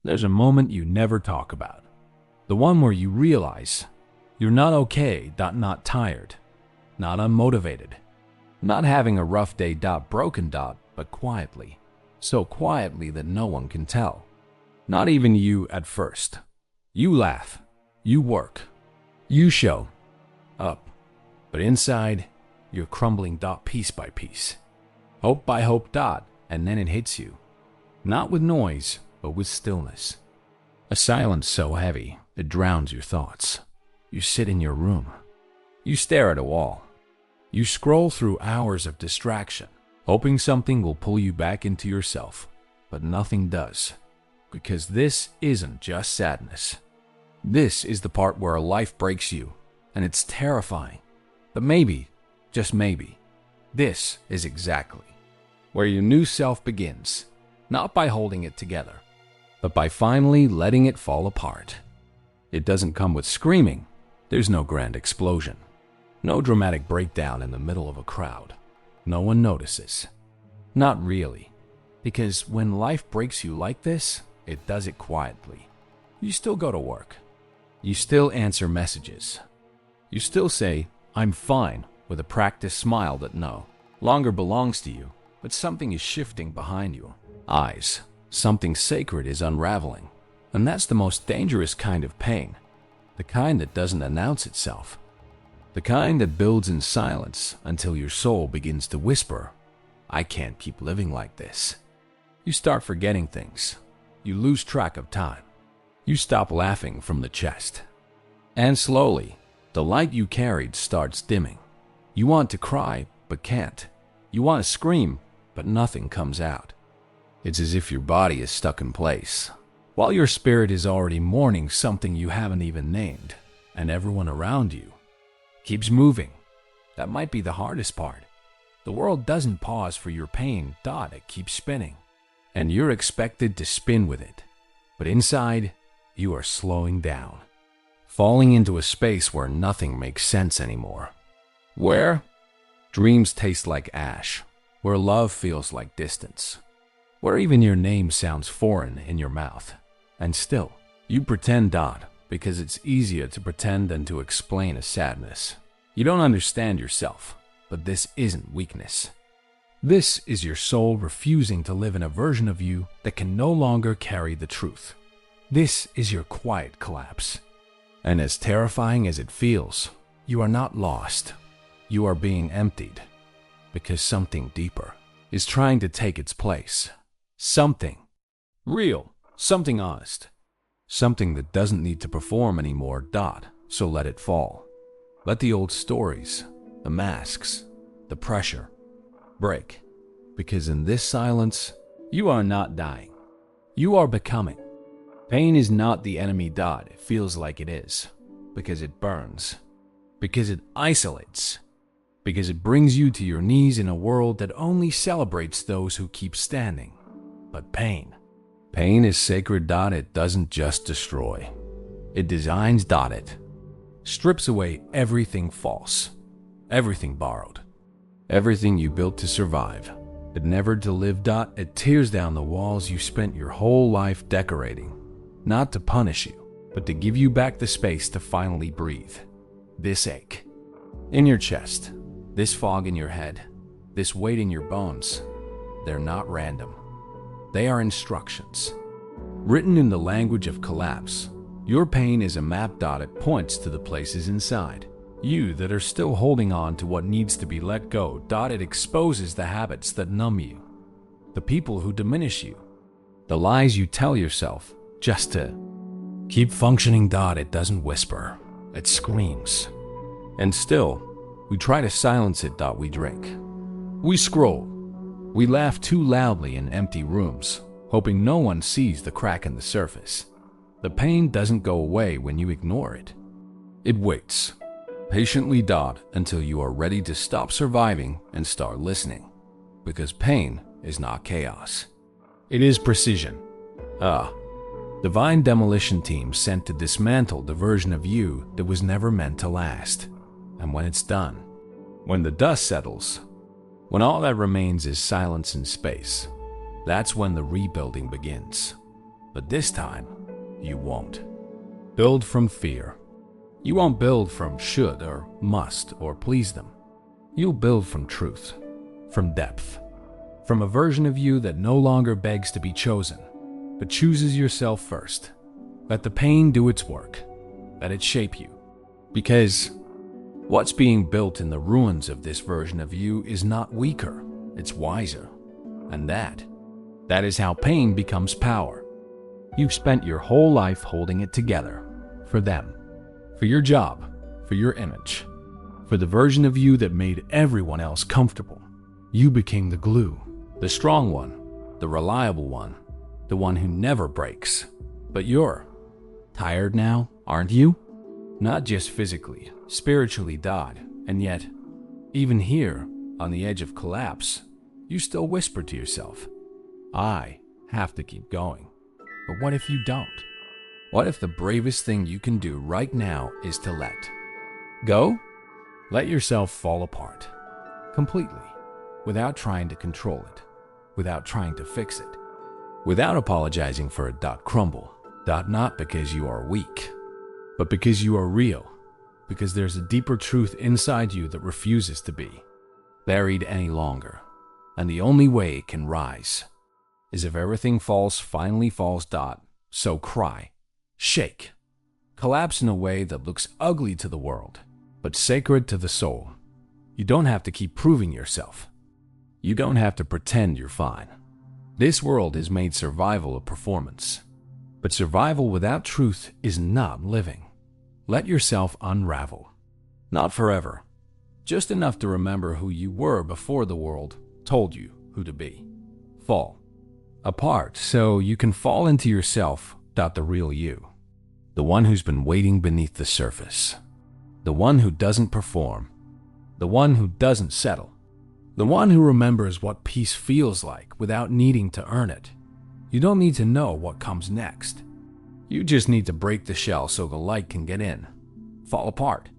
There's a moment you never talk about. The one where you realize you're not okay, not tired, not unmotivated, not having a rough day, broken, but quietly. So quietly that no one can tell. Not even you at first. You laugh. You work. You show up. But inside, you're crumbling, piece by piece. Hope by hope, and then it hits you. Not with noise, but with stillness. A silence so heavy, it drowns your thoughts. You sit in your room. You stare at a wall. You scroll through hours of distraction, hoping something will pull you back into yourself. But nothing does. Because this isn't just sadness. This is the part where life breaks you, and it's terrifying. But maybe, just maybe, this is exactly where your new self begins. Not by holding it together, but by finally letting it fall apart. It doesn't come with screaming. There's no grand explosion. No dramatic breakdown in the middle of a crowd. No one notices. Not really. Because when life breaks you like this, it does it quietly. You still go to work. You still answer messages. You still say, "I'm fine," with a practiced smile that no longer belongs to you, but something is shifting behind you. Eyes. Something sacred is unraveling. And that's the most dangerous kind of pain. The kind that doesn't announce itself. The kind that builds in silence until your soul begins to whisper, "I can't keep living like this." You start forgetting things. You lose track of time. You stop laughing from the chest. And slowly, the light you carried starts dimming. You want to cry, but can't. You want to scream, but nothing comes out. It's as if your body is stuck in place, while your spirit is already mourning something you haven't even named, and everyone around you keeps moving. That might be the hardest part. The world doesn't pause for your pain, it keeps spinning. And you're expected to spin with it. But inside, you are slowing down, falling into a space where nothing makes sense anymore. Where dreams taste like ash, where love feels like distance, where even your name sounds foreign in your mouth. And still, you pretend, because it's easier to pretend than to explain a sadness. You don't understand yourself, but this isn't weakness. This is your soul refusing to live in a version of you that can no longer carry the truth. This is your quiet collapse. And as terrifying as it feels, you are not lost. You are being emptied, because something deeper is trying to take its place. Something real, something honest, something that doesn't need to perform anymore, so let it fall. Let the old stories, the masks, the pressure, break. Because in this silence, you are not dying. You are becoming. Pain is not the enemy, it feels like it is. Because it burns. Because it isolates. Because it brings you to your knees in a world that only celebrates those who keep standing. But pain is sacred, it doesn't just destroy. It designs, it strips away everything false, everything borrowed, everything you built to survive, but never to live, it tears down the walls you spent your whole life decorating, not to punish you, but to give you back the space to finally breathe. This ache in your chest, this fog in your head, this weight in your bones, they're not random. They are instructions. Written in the language of collapse, your pain is a map, it points to the places inside you that are still holding on to what needs to be let go, it exposes the habits that numb you, the people who diminish you, the lies you tell yourself just to keep functioning, it doesn't whisper, it screams. And still, we try to silence it, we drink. We scroll. We laugh too loudly in empty rooms, hoping no one sees the crack in the surface. The pain doesn't go away when you ignore it. It waits, patiently, until you are ready to stop surviving and start listening. Because pain is not chaos. It is precision. Divine demolition team sent to dismantle the version of you that was never meant to last. And when it's done, when the dust settles, when all that remains is silence and space, that's when the rebuilding begins. But this time, you won't. Build from fear. You won't build from should or must or please them. You'll build from truth, from depth, from a version of you that no longer begs to be chosen, but chooses yourself first. Let the pain do its work. Let it shape you. Because what's being built in the ruins of this version of you is not weaker, it's wiser. And that is how pain becomes power. You've spent your whole life holding it together. For them. For your job. For your image. For the version of you that made everyone else comfortable. You became the glue. The strong one. The reliable one. The one who never breaks. But you're tired now, aren't you? Not just physically, spiritually died. And yet, even here, on the edge of collapse, you still whisper to yourself, I have to keep going. But what if you don't? What if the bravest thing you can do right now is to let go? Let yourself fall apart. Completely. Without trying to control it. Without trying to fix it. Without apologizing for a crumble. Not because you are weak, but because you are real. Because there's a deeper truth inside you that refuses to be buried any longer. And the only way it can rise is if everything finally falls. So cry, shake, collapse in a way that looks ugly to the world, but sacred to the soul. You don't have to keep proving yourself. You don't have to pretend you're fine. This world has made survival a performance, but survival without truth is not living. Let yourself unravel. Not forever, just enough to remember who you were before the world told you who to be. Fall apart so you can fall into yourself. The real you. The one who's been waiting beneath the surface. The one who doesn't perform. The one who doesn't settle. The one who remembers what peace feels like without needing to earn it. You don't need to know what comes next. You just need to break the shell so the light can get in. Fall apart.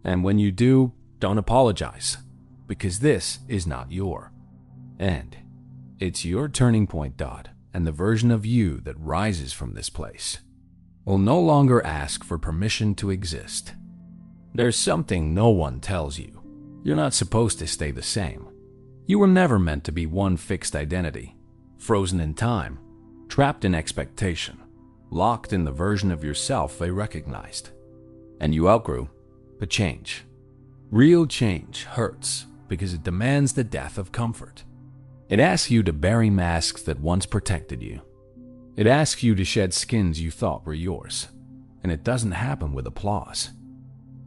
And when you do, don't apologize. Because this is not your end. It's your turning point, and the version of you that rises from this place will no longer ask for permission to exist. There's something no one tells you. You're not supposed to stay the same. You were never meant to be one fixed identity, frozen in time, trapped in expectation, locked in the version of yourself they recognized. And you outgrew, but change. Real change hurts because it demands the death of comfort. It asks you to bury masks that once protected you. It asks you to shed skins you thought were yours. And it doesn't happen with applause.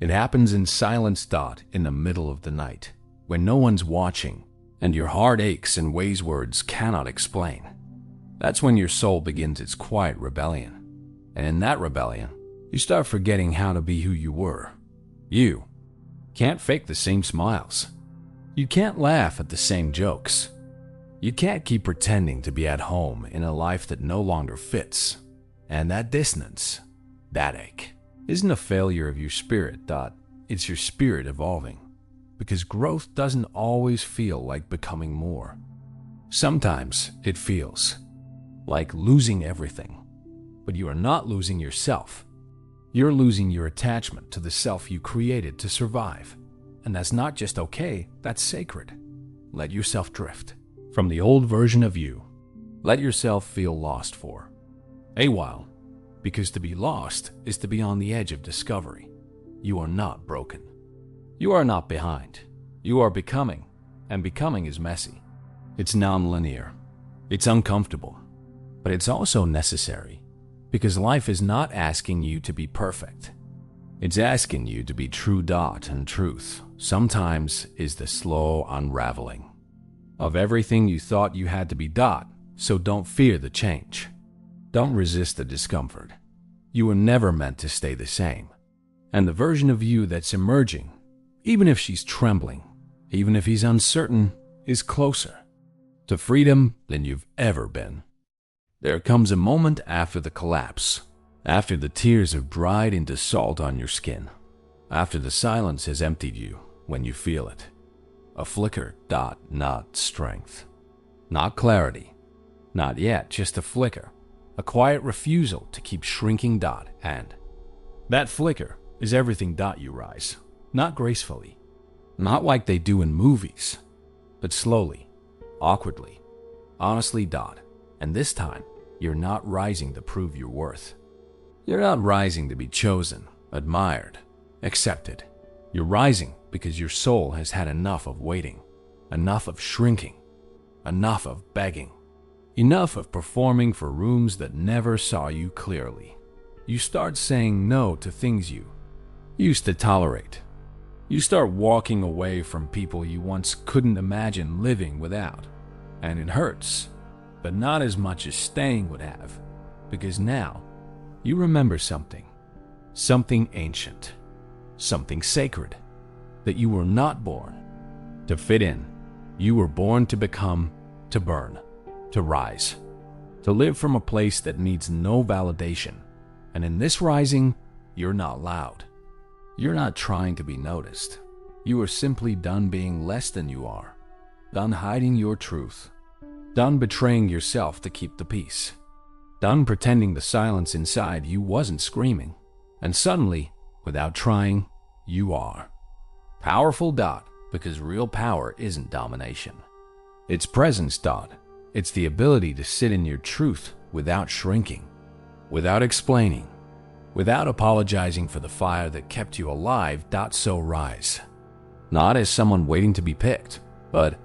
It happens in silence, in the middle of the night, when no one's watching, and your heart aches in ways words cannot explain. That's when your soul begins its quiet rebellion. And in that rebellion, you start forgetting how to be who you were. You can't fake the same smiles. You can't laugh at the same jokes. You can't keep pretending to be at home in a life that no longer fits. And that dissonance, that ache, isn't a failure of your spirit, it's your spirit evolving. Because growth doesn't always feel like becoming more. Sometimes it feels like losing everything. But you are not losing yourself. You're losing your attachment to the self you created to survive. And that's not just okay, that's sacred. Let yourself drift from the old version of you. Let yourself feel lost for a while. Because to be lost is to be on the edge of discovery. You are not broken. You are not behind. You are becoming, and becoming is messy. It's non-linear. It's uncomfortable. But it's also necessary, because life is not asking you to be perfect. It's asking you to be true, and truth sometimes is the slow unraveling of everything you thought you had to be, so don't fear the change. Don't resist the discomfort. You were never meant to stay the same. And the version of you that's emerging, even if she's trembling, even if he's uncertain, is closer to freedom than you've ever been. There comes a moment after the collapse, after the tears have dried into salt on your skin, after the silence has emptied you when you feel it. A flicker, not strength, not clarity, not yet, just a flicker. a quiet refusal to keep shrinking dot, and that flicker is everything dot you rise, not gracefully, not like they do in movies, but slowly, awkwardly, honestly dot, and this time, you're not rising to prove your worth. You're not rising to be chosen, admired, accepted. You're rising because your soul has had enough of waiting, enough of shrinking, enough of begging, enough of performing for rooms that never saw you clearly. You start saying no to things you used to tolerate. You start walking away from people you once couldn't imagine living without. And it hurts, but not as much as staying would have, because now you remember something ancient, something sacred, that you were not born to fit in. You were born to become, to burn, to rise, to live from a place that needs no validation. And in this rising, you're not loud. You're not trying to be noticed. You are simply done being less than you are, done hiding your truth, done betraying yourself to keep the peace, done pretending the silence inside you wasn't screaming. And suddenly, without trying, you are. Powerful dot, because real power isn't domination. It's presence dot. It's the ability to sit in your truth without shrinking, without explaining, without apologizing for the fire that kept you alive. Dot. So rise. Not as someone waiting to be picked, but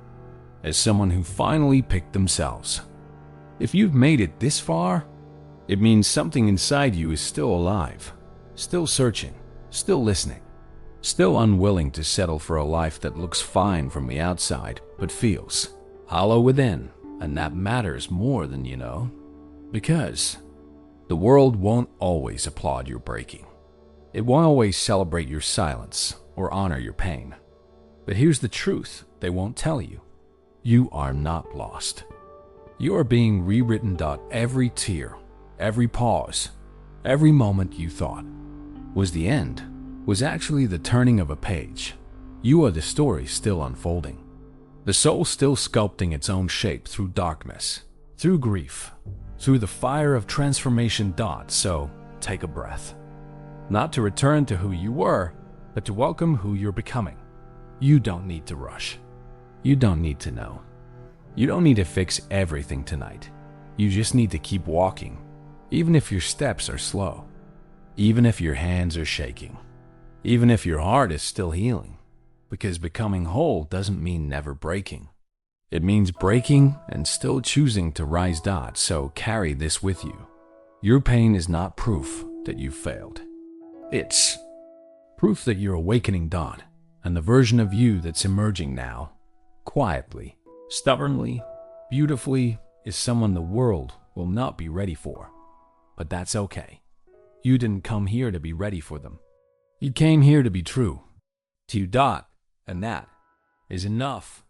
as someone who finally picked themselves. If you've made it this far, it means something inside you is still alive, still searching, still listening, still unwilling to settle for a life that looks fine from the outside but feels hollow within. And that matters more than you know, because the world won't always applaud your breaking. It won't always celebrate your silence or honor your pain. But here's the truth they won't tell you. You are not lost. You are being rewritten. Every tear, every pause, every moment you thought was the end was actually the turning of a page. You are the story still unfolding. The soul still sculpting its own shape through darkness, through grief, through the fire of transformation. So take a breath. Not to return to who you were, but to welcome who you're becoming. You don't need to rush. You don't need to know. You don't need to fix everything tonight. You just need to keep walking, even if your steps are slow, even if your hands are shaking, even if your heart is still healing. Because becoming whole doesn't mean never breaking. It means breaking and still choosing to rise. So carry this with you. Your pain is not proof that you failed. It's proof that you're awakening. And the version of you that's emerging now, quietly, stubbornly, beautifully, is someone the world will not be ready for. But that's okay. You didn't come here to be ready for them. You came here to be true to you. And that is enough.